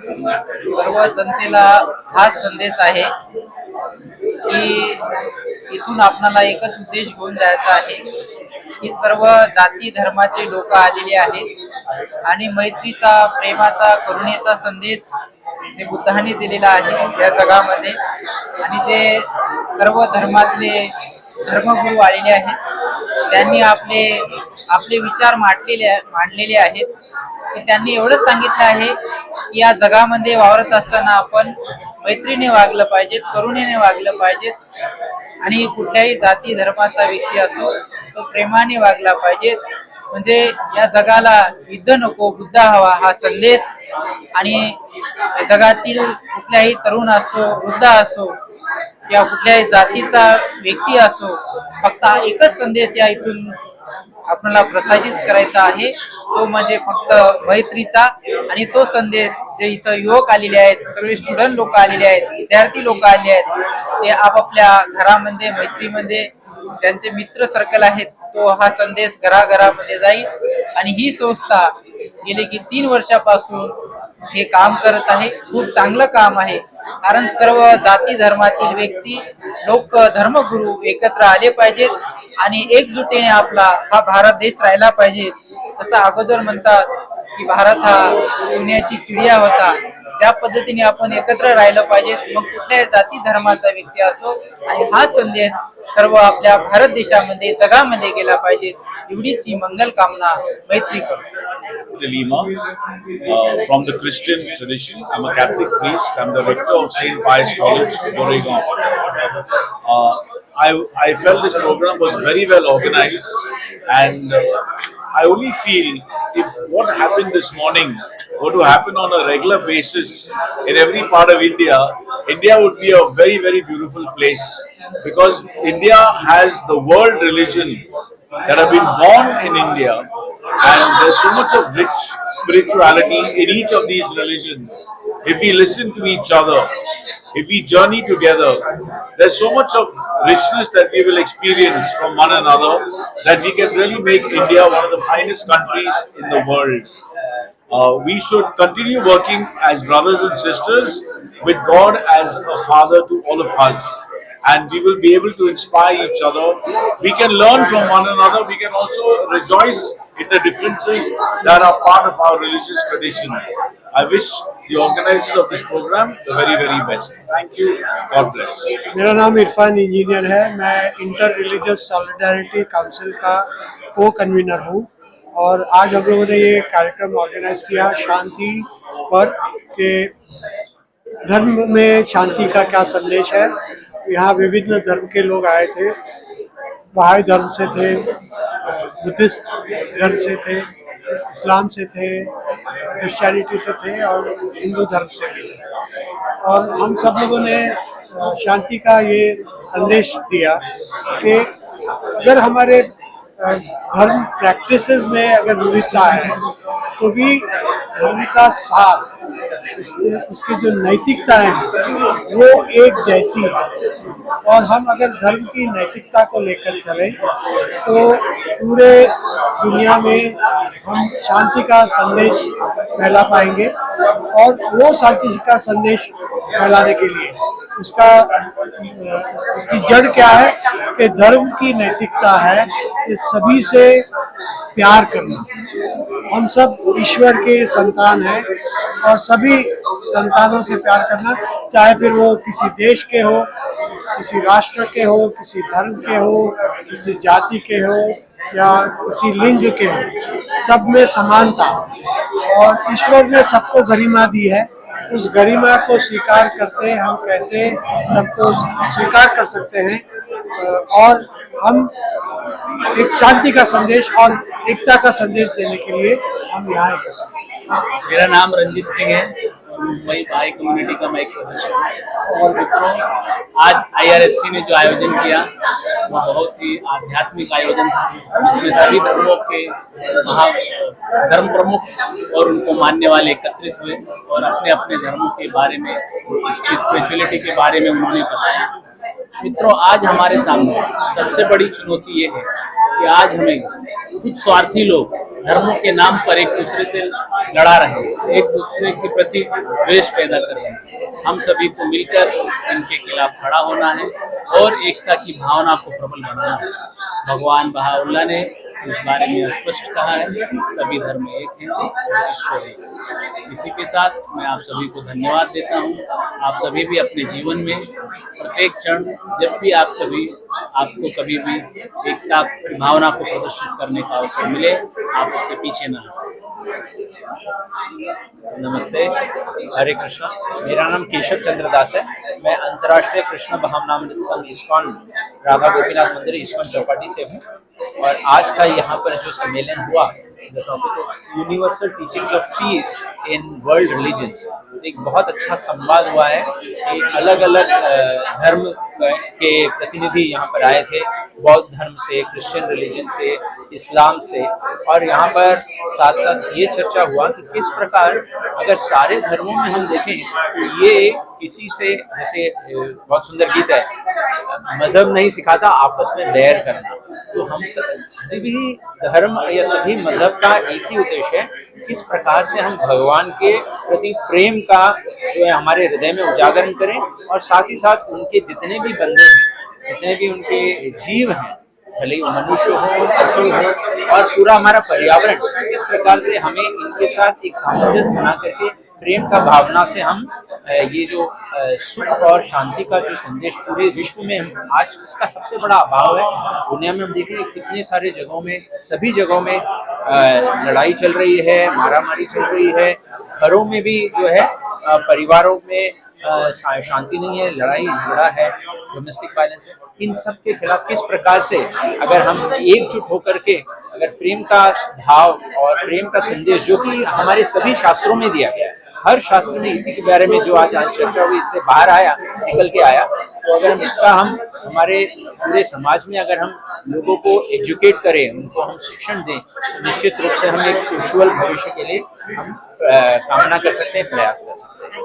सर्व जनतेला हाच संदेश आहे की इथून आपल्याला एकच उद्देश घेऊन जायचा आहे की सर्व जाती धर्माचे लोक आलेले आहेत आणि मैत्रीचा, प्रेमाचा, करुणेचा संदेश जे बुद्धाने दिलेला आहे या जगामध्ये, आणि जे सर्व धर्मातले धर्मगुरू आलेले आहेत त्यांनी आपले आपले विचार मांडलेले आहेत की त्यांनी एवढंच सांगितलं आहे की या जगामध्ये वावरत असताना आपण मैत्रीने वागलं पाहिजे, करुणेने वागलं पाहिजे आणि कुठल्याही जाती धर्माचा व्यक्ती असो तो प्रेमाने वागला पाहिजे. म्हणजे या जगाला युद्ध नको, बुद्ध हवा हा संदेश, आणि जगातील कुठल्याही तरुण असो, वृद्ध असो किंवा कुठल्याही जातीचा व्यक्ती असो, फक्त एकच संदेश या इथून आपल्याला प्रसारित करायचा आहे, तो म्हणजे फक्त मैत्रीचा. आणि तो संदेश जे इथं युवक आलेले आहेत, सगळे स्टुडंट लोक आलेले आहेत, विद्यार्थी लोक आलेले आहेत, ते आपापल्या घरामध्ये मैत्रीमध्ये त्यांचे मित्र सर्कल आहेत, तो हा संदेश घराघरामध्ये जाईल. आणि ही संस्था गेली की 3 वर्षापासून हे काम करत आहे. खूप चांगलं काम आहे, कारण सर्व जाती धर्मातील व्यक्ती, लोक, धर्मगुरू एकत्र आले पाहिजेत आणि एकजुटीने आपला हा भारत देश राहिला पाहिजे. तसं अगोदर म्हणतात की भारत हा सोन्याची चिडिया होता, त्या पद्धतीने आपण एकत्र राहिलं पाहिजे, मग कुठल्याही जाती धर्माचा व्यक्ती असो, आणि हा संदेश सर्व आपल्या भारत देशामध्ये, जगामध्ये गेला पाहिजे, एवढीच ही मंगल कामना मैत्री करतो. Lima, from the Christian tradition. I'm a Catholic priest. I'm the rector of St. Pius College, Goregaon. I felt this program was very well organized, and I only feel if what happened this morning were to happen on a regular basis in every part of India, India would be a very, very beautiful place, because India has the world religions that have been born in India, and there's so much of rich spirituality in each of these religions. If we listen to each other, if we journey together, there's so much of richness that we will experience from one another that we can really make India one of the finest countries in the world. We should continue working as brothers and sisters with God as a father to all of us, and we will be able to inspire each other. We can learn from one another. We can also rejoice in the differences that are part of our religious traditions. I wish the organizers of this program the very, very best. Thank you. God bless. मेरा नाम Irfan engineer है। मैं inter religious solidarity council का को convener हूँ, और आज हम लोगों ने ये कार्यक्रम ऑर्गेनाइज किया शांति पर, के धर्म में शांति का क्या संदेश है। यहाँ विभिन्न धर्म के लोग आए थे, बहाई धर्म से थे, बुद्धिस्ट धर्म से थे, इस्लाम से थे, क्रिश्चियनिटी से थे और हिंदू धर्म से भी थे। और हम सब लोगों ने शांति का ये संदेश दिया कि अगर हमारे धर्म प्रैक्टिसेस में अगर विविधता है तो भी धर्म का सार, उसकी जो नैतिकता है वो एक जैसी है, और हम अगर धर्म की नैतिकता को लेकर चलें तो पूरे दुनिया में हम शांति का संदेश फैला पाएंगे। और वो शांति का संदेश फैलाने के लिए उसकी जड़ क्या है कि धर्म की नैतिकता है कि सभी से प्यार करना। हम सब ईश्वर के संतान हैं और सभी संतानों से प्यार करना, चाहे फिर वो किसी देश के हो, किसी राष्ट्र के हो, किसी धर्म के हो, किसी जाति के हो या किसी लिंग के हो, सब में समानता। और ईश्वर ने सबको गरिमा दी है, उस गरिमा को स्वीकार करते हम कैसे सबको स्वीकार कर सकते हैं, और हम एक शांति का संदेश और एकता का संदेश देने के लिए हम यहाँ हैं। मेरा नाम रंजीत सिंह है, मुंबई भाई कम्युनिटी का मैं एक सदस्य हूँ। और मित्रों, आज IRSC ने जो आयोजन किया वो बहुत ही आध्यात्मिक आयोजन था, जिसमें सभी धर्मों के धर्म प्रमुख और उनको मानने वाले एकत्रित हुए और अपने अपने धर्मों के बारे में, उसकी स्पिरिचुअलिटी के बारे में उन्होंने बताया। मित्रों, आज हमारे सामने सबसे बड़ी चुनौती ये है कि आज हमें कुछ स्वार्थी लोग धर्मों के नाम पर एक दूसरे से लड़ा रहे हैं, एक दूसरे के प्रति द्वेष पैदा कर रहे हैं। हम सभी को मिलकर इनके खिलाफ खड़ा होना है और एकता की भावना को प्रबल बनाना है। भगवान बहाउल्लाह ने इस बारे में स्पष्ट कहा है, सभी धर्म एक हैं और ईश्वर एक है। इसी के साथ मैं आप सभी को धन्यवाद देता हूँ। आप सभी भी अपने जीवन में प्रत्येक क्षण जब भी आपको कभी भी एकता की भावना को प्रदर्शित करने का अवसर मिले, आप उससे पीछे न हटें। नमस्ते, हरे कृष्णा। मेरा नाम केशव चंद्र दास है। मैं अंतर्राष्ट्रीय कृष्ण भावनामृत संघ इस्कॉन राधा गोपीनाथ मंदिर इस्कॉन चौपाटी से हूँ। और आज का यहाँ पर जो सम्मेलन हुआ, universal teachings of peace in world religions, एक बहुत अच्छा संवाद हुआ है कि अलग अलग धर्म के प्रतिनिधि यहाँ पर आए थे, बौद्ध धर्म से, क्रिश्चियन रिलीजन से, इस्लाम से। और यहाँ पर साथ साथ ये चर्चा हुआ कि किस प्रकार अगर सारे धर्मों में हम देखें तो ये किसी से, जैसे बहुत सुंदर गीत है, मजहब नहीं सिखाता आपस में बैर करना। तो हम सभी धर्म या सभी मजहब का एक ही उद्देश्य है, किस प्रकार से हम भगवान के प्रति प्रेम का जो है हमारे हृदय में उजागर करें, और साथ ही साथ उनके जितने भी बंदे हैं, जितने भी उनके जीव हैं, भले वो मनुष्य हो, पशु हो, और पूरा हमारा पर्यावरण, इस प्रकार से हमें इनके साथ एक सामंजस्य बना करके प्रेम का भावना से हम ये जो सुख और शांति का जो संदेश पूरे विश्व में हम आज इसका सबसे बड़ा अभाव है। दुनिया में हम देखें कितने सारे जगहों में, सभी जगहों में लड़ाई चल रही है, मारामारी चल रही है, घरों में भी जो है परिवारों में शांति नहीं है, लड़ाई झगड़ा है, डोमेस्टिक वायलेंस है। इन सब के खिलाफ किस प्रकार से अगर हम एकजुट होकर के अगर प्रेम का भाव और प्रेम का संदेश जो कि हमारे सभी शास्त्रों में दिया गया है, हर शास्त्र में इसी के बारे में जो आज चर्चा हुई, इससे बाहर आया, निकल के आया, तो अगर हम इसका हम हमारे पूरे समाज में अगर हम लोगों को एजुकेट करें, उनको हम शिक्षण दें, तो निश्चित रूप से हम एक उज्ज्वल भविष्य के लिए हम कामना कर सकते हैं, प्रयास कर सकते हैं।